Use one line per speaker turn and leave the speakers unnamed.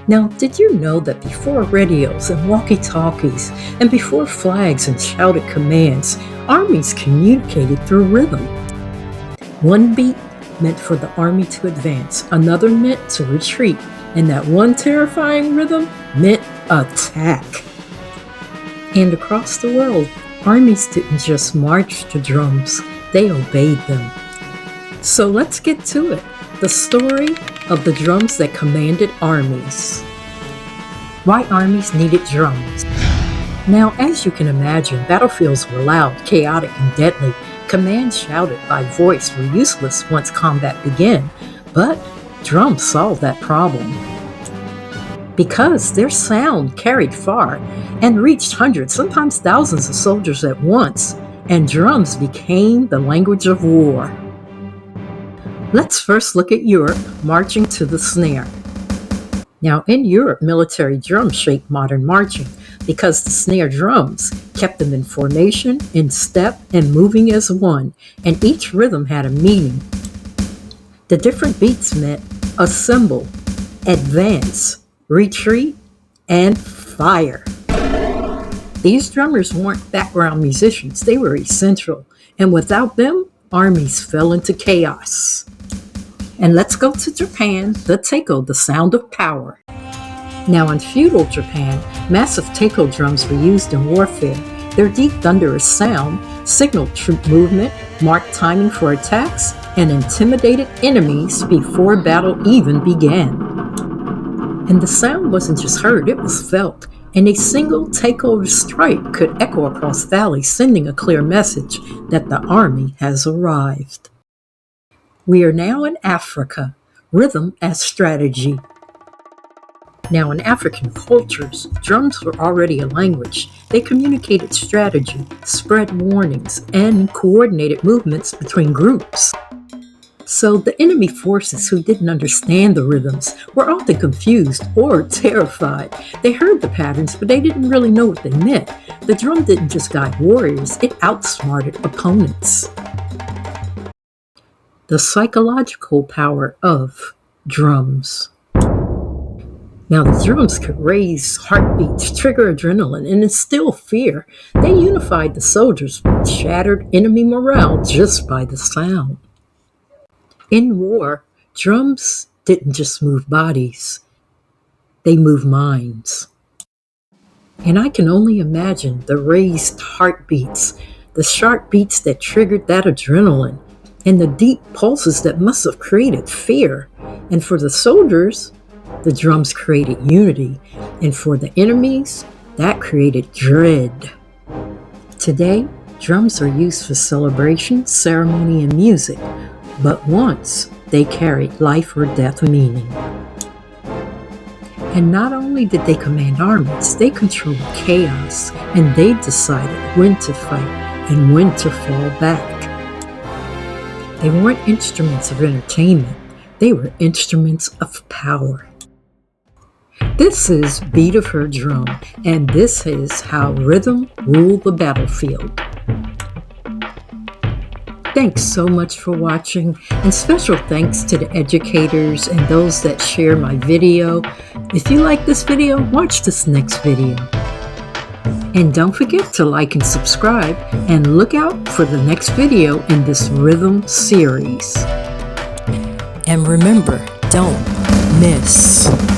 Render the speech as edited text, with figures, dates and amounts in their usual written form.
Now, did you know that before radios and walkie-talkies, and before flags and shouted commands, armies communicated through rhythm? One beat meant for the army to advance, another meant to retreat, and that one terrifying rhythm meant attack. And across the world, armies didn't just march to drums, they obeyed them. So let's get to it. The story of the drums that commanded armies. Why armies needed drums. Now, as you can imagine, battlefields were loud, chaotic, and deadly. Commands shouted by voice were useless once combat began, but drums solved that problem. Because their sound carried far and reached hundreds, sometimes thousands of soldiers at once, and drums became the language of war. Let's first look at Europe, marching to the snare. Now, in Europe, military drums shaped modern marching because the snare drums kept them in formation, in step, and moving as one, and each rhythm had a meaning. The different beats meant assemble, advance, retreat, and fire. These drummers weren't background musicians, they were essential, and without them, armies fell into chaos. And let's go to Japan, the Taiko, the sound of power. Now in feudal Japan, massive Taiko drums were used in warfare. Their deep thunderous sound signaled troop movement, marked timing for attacks, and intimidated enemies before battle even began. And the sound wasn't just heard, it was felt. And a single Taiko strike could echo across valleys, sending a clear message that the army has arrived. We are now in Africa, rhythm as strategy. Now in African cultures, drums were already a language. They communicated strategy, spread warnings, and coordinated movements between groups. So the enemy forces who didn't understand the rhythms were often confused or terrified. They heard the patterns, but they didn't really know what they meant. The drum didn't just guide warriors, it outsmarted opponents. The psychological power of drums. Now, the drums could raise heartbeats, trigger adrenaline, and instill fear. They unified the soldiers but shattered enemy morale just by the sound. In war, drums didn't just move bodies, they moved minds. And I can only imagine the raised heartbeats, the sharp beats that triggered that adrenaline, and the deep pulses that must have created fear. And for the soldiers, the drums created unity, and for the enemies, that created dread. Today, drums are used for celebration, ceremony, and music, but once they carried life or death meaning. And not only did they command armies, they controlled chaos, and they decided when to fight and when to fall back. They weren't instruments of entertainment, they were instruments of power. This is Beat of Her Drum, and this is how rhythm ruled the battlefield. Thanks so much for watching, and special thanks to the educators and those that share my video. If you like this video, watch this next video. And don't forget to like and subscribe, and look out for the next video in this rhythm series. And remember, don't miss.